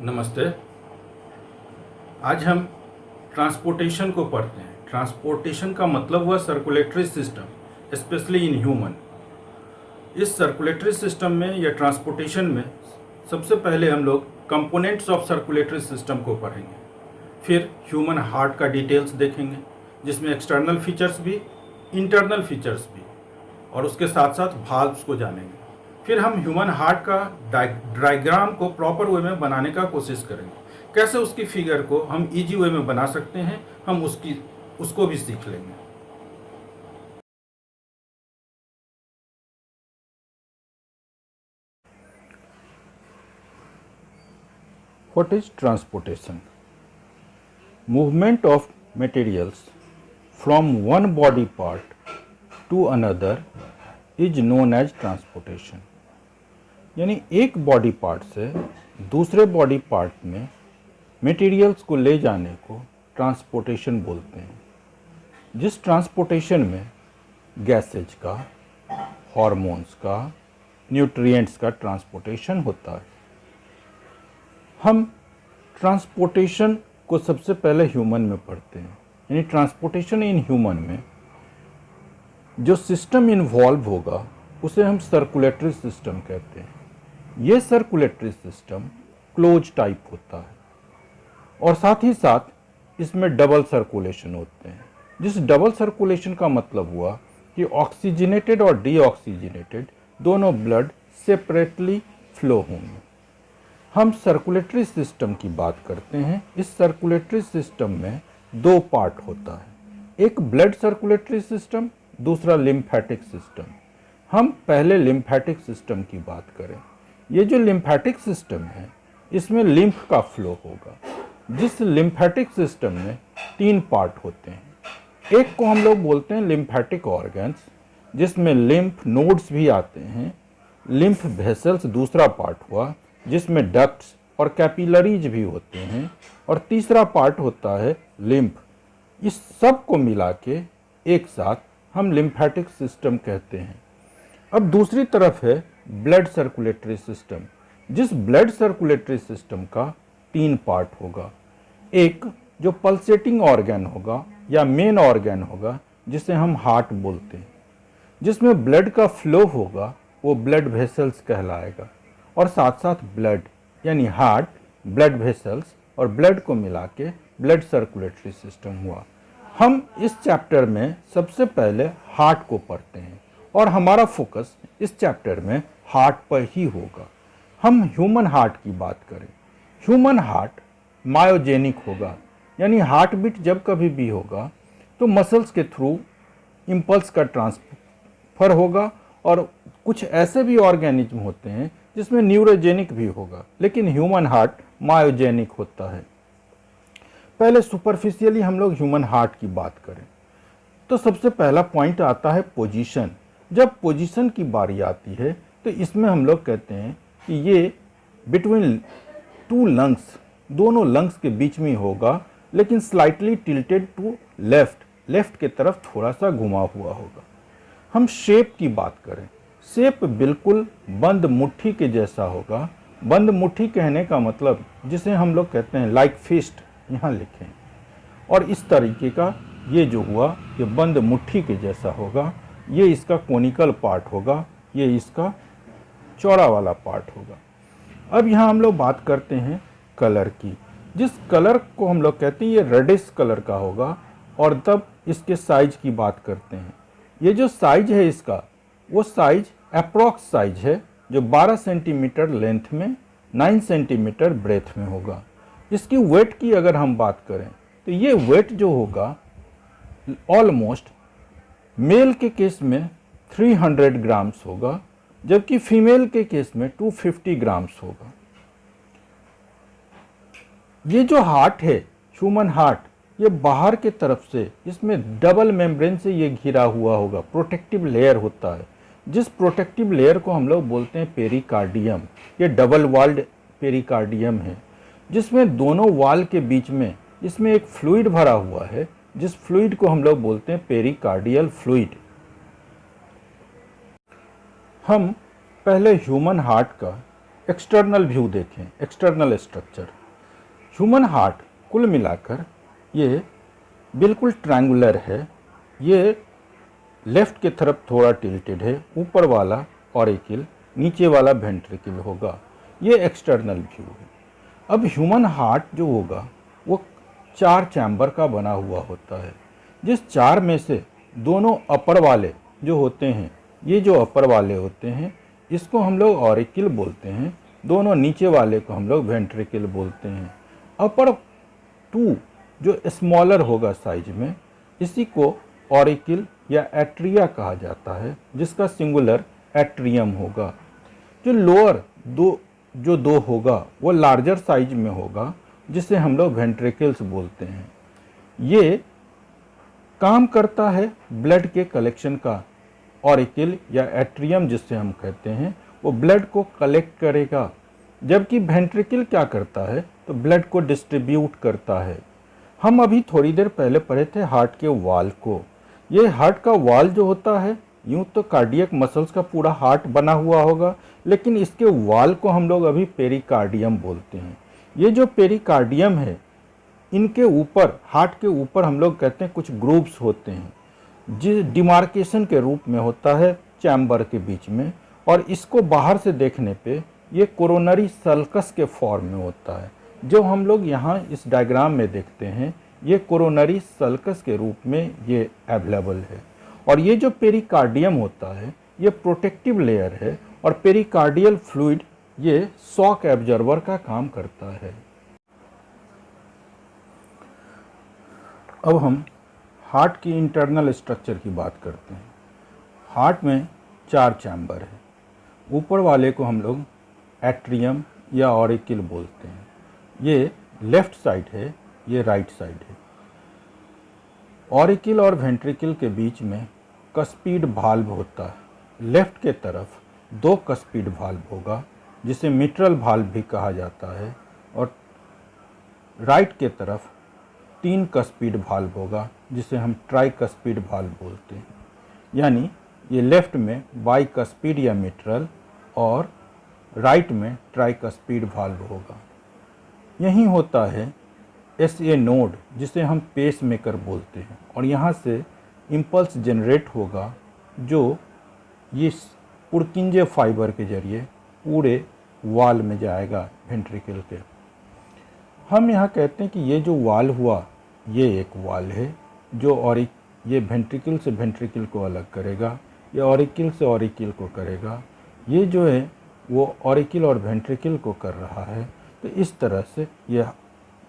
नमस्ते। आज हम ट्रांसपोर्टेशन को पढ़ते हैं। ट्रांसपोर्टेशन का मतलब हुआ circulatory system, specially in human. इस सर्कुलेटरी सिस्टम में या ट्रांसपोर्टेशन में सबसे पहले हम लोग कंपोनेंट्स ऑफ सर्कुलेटरी सिस्टम को पढ़ेंगे। फिर ह्यूमन हार्ट का डिटेल्स देखेंगे, जिसमें एक्सटर्नल फीचर्स भी, इंटरनल फीचर्स भी, और उसके साथ साथ वाल्व्स को जानेंगे। फिर हम ह्यूमन हार्ट का डायग्राम को प्रॉपर वे में बनाने का कोशिश करेंगे। कैसे उसकी फिगर को हम इजी वे में बना सकते हैं, हम उसको भी सीख लेंगे। What is transportation? Movement of materials from one body part to another is known as transportation. यानी एक बॉडी पार्ट से दूसरे बॉडी पार्ट में मटेरियल्स को ले जाने को ट्रांसपोर्टेशन बोलते हैं। जिस ट्रांसपोर्टेशन में गैसेज का, हार्मोन्स का, न्यूट्रिएंट्स का ट्रांसपोर्टेशन होता है। हम ट्रांसपोर्टेशन को सबसे पहले ह्यूमन में पढ़ते हैं। यानी ट्रांसपोर्टेशन इन ह्यूमन में जो सिस्टम इन्वॉल्व होगा उसे हम सर्कुलेटरी सिस्टम कहते हैं। ये सर्कुलेटरी सिस्टम क्लोज टाइप होता है और साथ ही साथ इसमें डबल सर्कुलेशन होते हैं। जिस डबल सर्कुलेशन का मतलब हुआ कि ऑक्सीजनेटेड और डीऑक्सीजनेटेड दोनों ब्लड सेपरेटली फ्लो होंगे। हम सर्कुलेटरी सिस्टम की बात करते हैं। इस सर्कुलेटरी सिस्टम में दो पार्ट होता है, एक ब्लड सर्कुलेटरी सिस्टम, दूसरा लिम्फेटिक सिस्टम। हम पहले लिम्फेटिक सिस्टम की बात करें। ये जो लिम्फेटिक सिस्टम है इसमें लिम्फ का फ्लो होगा। जिस लिम्फेटिक सिस्टम में तीन पार्ट होते हैं। एक को हम लोग बोलते हैं लिम्फेटिक ऑर्गन्स, जिसमें लिम्फ नोड्स भी आते हैं। लिम्फ वेसल्स दूसरा पार्ट हुआ, जिसमें डक्ट्स और कैपिलरीज भी होते हैं। और तीसरा पार्ट होता है लिम्फ। इस सब को मिला के एक साथ हम लिम्फेटिक सिस्टम कहते हैं। अब दूसरी तरफ है ब्लड सर्कुलेटरी सिस्टम। जिस ब्लड सर्कुलेटरी सिस्टम का तीन पार्ट होगा। एक जो पल्सेटिंग ऑर्गन होगा या मेन ऑर्गन होगा, जिसे हम हार्ट बोलते हैं, जिसमें ब्लड का फ्लो होगा, वो ब्लड वेसल्स कहलाएगा। और साथ साथ ब्लड यानी हार्ट, ब्लड वेसल्स और ब्लड को मिला के ब्लड सर्कुलेटरी सिस्टम हुआ। हम इस चैप्टर में सबसे पहले हार्ट को पढ़ते हैं और हमारा फोकस इस चैप्टर में हार्ट पर ही होगा। हम ह्यूमन हार्ट की बात करें। ह्यूमन हार्ट मायोजेनिक होगा, यानी हार्ट बीट जब कभी भी होगा तो मसल्स के थ्रू इम्पल्स का ट्रांसफर होगा। और कुछ ऐसे भी ऑर्गेनिज्म होते हैं जिसमें न्यूरोजेनिक भी होगा, लेकिन ह्यूमन हार्ट मायोजेनिक होता है। पहले सुपरफिशियली हम लोग ह्यूमन हार्ट की बात करें तो सबसे पहला पॉइंट आता है पोजीशन। जब पोजीशन की बारी आती है तो इसमें हम लोग कहते हैं कि ये बिटवीन टू लंग्स, दोनों लंग्स के बीच में होगा, लेकिन स्लाइटली टिल्टेड टू लेफ्ट के तरफ थोड़ा सा घुमा हुआ होगा। हम शेप की बात करें, शेप बिल्कुल बंद मुट्ठी के जैसा होगा। बंद मुट्ठी कहने का मतलब जिसे हम लोग कहते हैं लाइक फिस्ट, यहाँ लिखें। और इस तरीके का ये जो हुआ ये बंद मुट्ठी के जैसा होगा। ये इसका कोनिकल पार्ट होगा, ये इसका चौड़ा वाला पार्ट होगा। अब यहाँ हम लोग बात करते हैं कलर की। जिस कलर को हम लोग कहते हैं ये रेडिश कलर का होगा। और तब इसके साइज की बात करते हैं। ये जो साइज है इसका, वो साइज अप्रॉक्स साइज है, जो 12 सेंटीमीटर लेंथ में, 9 सेंटीमीटर ब्रेथ में होगा। इसकी वेट की अगर हम बात करें तो ये वेट जो होगा ऑलमोस्ट मेल के केस में 300 ग्राम्स होगा, जबकि फीमेल के केस में 250 ग्राम्स होगा। ये जो हार्ट है, ह्यूमन हार्ट, ये बाहर के तरफ से इसमें डबल मेम्ब्रेन से ये घिरा हुआ होगा, प्रोटेक्टिव लेयर होता है। जिस प्रोटेक्टिव लेयर को हम लोग बोलते हैं पेरिकार्डियम। ये डबल वॉल्ड पेरिकार्डियम है, जिसमें दोनों वॉल के बीच में इसमें एक फ्लूइड भरा हुआ है, जिस फ्लूइड को हम लोग बोलते हैं पेरिकार्डियल फ्लूइड। हम पहले ह्यूमन हार्ट का एक्सटर्नल व्यू देखें, एक्सटर्नल स्ट्रक्चर, ह्यूमन हार्ट कुल मिलाकर ये बिल्कुल ट्रायंगुलर है। ये लेफ्ट की तरफ थोड़ा टिल्टेड है, ऊपर वाला ऑरिकल, नीचे वाला वेंट्रिकल होगा। ये एक्सटर्नल व्यू है। अब ह्यूमन हार्ट जो होगा वो 4 चैम्बर का बना हुआ होता है, जिस 4 में से दोनों अपर वाले जो होते हैं, ये जो अपर वाले होते हैं इसको हम लोग ऑरिकल बोलते हैं, दोनों नीचे वाले को हम लोग वेंट्रिकल बोलते हैं। अपर 2 जो स्मॉलर होगा साइज में, इसी को ऑरिकल या एट्रिया कहा जाता है, जिसका सिंगुलर एट्रियम होगा। जो लोअर दो होगा वो लार्जर साइज में होगा, जिसे हम लोग वेंट्रिकल्स बोलते हैं। ये काम करता है ब्लड के कलेक्शन का। ऑरिकल या एट्रियम जिससे हम कहते हैं वो ब्लड को कलेक्ट करेगा, जबकि वेंट्रिकल क्या करता है तो ब्लड को डिस्ट्रीब्यूट करता है। हम अभी थोड़ी देर पहले पढ़े थे हार्ट के वाल को। ये हार्ट का वाल जो होता है, यूं तो कार्डियक मसल्स का पूरा हार्ट बना हुआ होगा, लेकिन इसके वाल को हम लोग अभी पेरिकार्डियम बोलते हैं। ये जो पेरिकार्डियम है, इनके ऊपर, हार्ट के ऊपर हम लोग कहते हैं कुछ ग्रूव्स होते हैं, जिस डिमार्केशन के रूप में होता है चैम्बर के बीच में, और इसको बाहर से देखने पे ये कोरोनरी सल्कस के फॉर्म में होता है। जो हम लोग यहाँ इस डायग्राम में देखते हैं, ये कोरोनरी सल्कस के रूप में ये अवेलेबल है। और ये जो पेरिकार्डियम होता है ये प्रोटेक्टिव लेयर है, और पेरिकार्डियल फ्लूइड ये शॉक एब्जॉर्बर का काम करता है। अब हम हार्ट की इंटरनल स्ट्रक्चर की बात करते हैं। हार्ट में 4 चैम्बर है। ऊपर वाले को हम लोग एट्रियम या ऑरिकल बोलते हैं। ये लेफ्ट साइड है, ये राइट साइड है। ऑरिकल और वेंट्रिकल के बीच में कस्पीड भाल्व होता है। लेफ्ट के तरफ 2 कस्पीड भाल्व होगा, जिसे मिट्रल भाल्व भी कहा जाता है, और राइट के तरफ 3 कस्पीड भाल्व होगा, जिसे हम ट्राइकस्पीड भाल्व बोलते हैं। यानी ये लेफ्ट में बाइकस्पीड या मिट्रल और राइट में ट्राइकस्पीड भाल्व होगा। यही होता है SA नोड, जिसे हम पेस मेकर बोलते हैं, और यहाँ से इम्पल्स जनरेट होगा, जो ये पुर्किंजे फाइबर के जरिए पूरे वाल में जाएगा वेंट्रिकल के। हम यहाँ कहते हैं कि ये जो वाल हुआ ये एक वाल है, जो ये वेंट्रिकल से वेंट्रिकल को अलग करेगा, ये ऑरिकल से ऑरिकल को करेगा। ये जो है वो ऑरिकल और वेंट्रिकल को कर रहा है। तो इस तरह से ये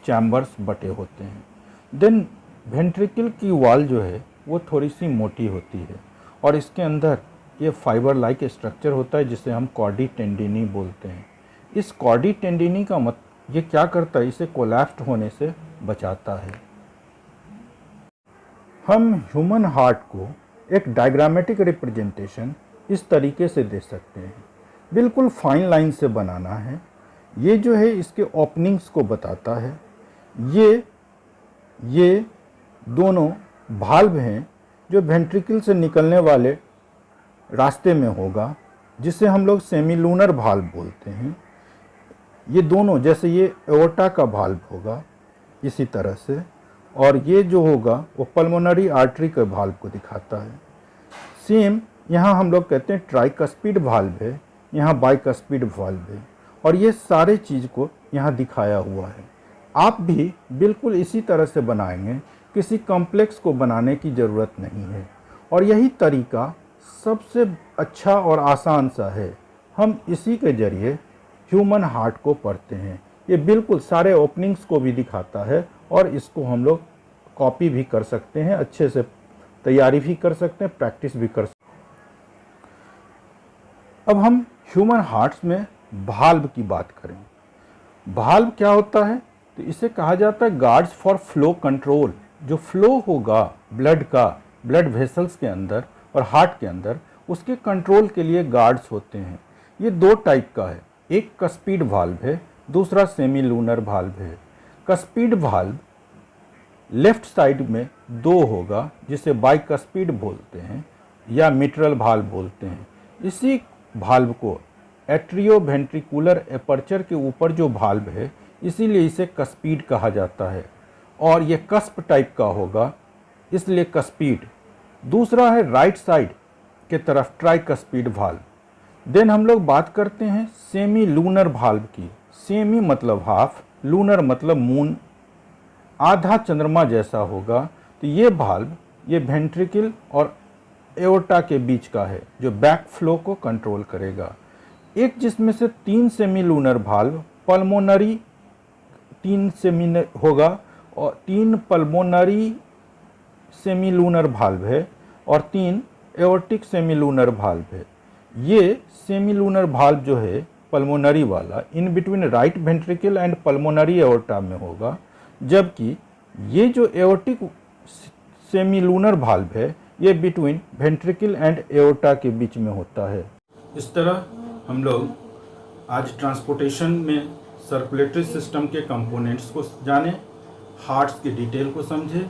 चैम्बर्स बटे होते हैं। देन वेंट्रिकल की वाल जो है वो थोड़ी सी मोटी होती है, और इसके अंदर ये फाइबर लाइक स्ट्रक्चर होता है, जिसे हम कॉर्डी टेंडिनी बोलते हैं। इस कॉर्डी टेंडिनी का ये क्या करता है, इसे कोलैप्स्ड होने से बचाता है। हम ह्यूमन हार्ट को एक डायग्रामेटिक रिप्रेजेंटेशन इस तरीके से दे सकते हैं। बिल्कुल फाइन लाइन से बनाना है। ये जो है इसके ओपनिंग्स को बताता है। ये दोनों भाल्व हैं जो वेंट्रिकल से निकलने वाले रास्ते में होगा, जिसे हम लोग सेमीलूनर भाल्व बोलते हैं। ये दोनों, जैसे ये एओर्टा का भाल्व होगा इसी तरह से, और ये जो होगा वो पल्मोनरी आर्टरी के भाल्व को दिखाता है। सेम यहाँ हम लोग कहते हैं ट्राइकस्पीड भाल्व है, यहाँ बाइकस्पीड भाल्व है, और ये सारे चीज़ को यहाँ दिखाया हुआ है। आप भी बिल्कुल इसी तरह से बनाएंगे, किसी कॉम्प्लेक्स को बनाने की ज़रूरत नहीं है। और यही तरीका सबसे अच्छा और आसान सा है। हम इसी के ज़रिए ह्यूमन हार्ट को पढ़ते हैं। ये बिल्कुल सारे ओपनिंग्स को भी दिखाता है, और इसको हम लोग कॉपी भी कर सकते हैं, अच्छे से तैयारी भी कर सकते हैं, प्रैक्टिस भी कर सकते हैं। अब हम ह्यूमन हार्ट्स में भाल्व की बात करें। भाल्व क्या होता है, तो इसे कहा जाता है गार्ड्स फॉर फ्लो कंट्रोल। जो फ्लो होगा ब्लड का, ब्लड वेसल्स के अंदर और हार्ट के अंदर, उसके कंट्रोल के लिए गार्ड्स होते हैं। ये 2 टाइप का है, एक कस्पीड भाल्व है, दूसरा सेमी लूनर भाल्व है। कस्पीड भाल्व लेफ्ट साइड में 2 होगा, जिसे बाइकस्पीड बोलते हैं या मिट्रल भाल्व बोलते हैं। इसी भाल्व को एट्रियोवेंट्रिकुलर एपर्चर के ऊपर जो भाल्व है, इसीलिए इसे कस्पीड कहा जाता है और ये कस्प टाइप का होगा, इसलिए कस्पीड। दूसरा है राइट साइड के तरफ ट्राइकस्पीड भाल्व। देन हम लोग बात करते हैं सेमी लूनर भाल्व की। सेमी मतलब हाफ, लूनर मतलब मून, आधा चंद्रमा जैसा होगा। तो ये भाल्व ये वेंट्रिकल और एओर्टा के बीच का है, जो बैक फ्लो को कंट्रोल करेगा। एक जिसमें से 3 semi lunar valve pulmonary 3 semi होगा और 3 पल्मोनरी सेमी लूनर भाल्व है और 3 एओर्टिक सेमी लूनर भाल्व है। ये सेमी लूनर भाल्व जो है पल्मोनरी वाला in between right ventricle and pulmonary aorta में होगा, जबकि ये जो एओर्टिक सेमी लूनर भाल्व है ये बिटवीन वेंट्रिकल एंड एओर्टा के बीच में होता है। इस तरह हम लोग आज ट्रांसपोर्टेशन में सर्कुलेटरी सिस्टम के कंपोनेंट्स को जाने, हार्ट्स की डिटेल को समझे,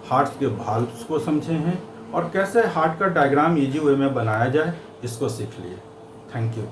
हार्ट्स के भाल्व्स को समझे हैं और कैसे हार्ट का डायग्राम इजी वे में बनाया जाए इसको सीख लिए। Thank you.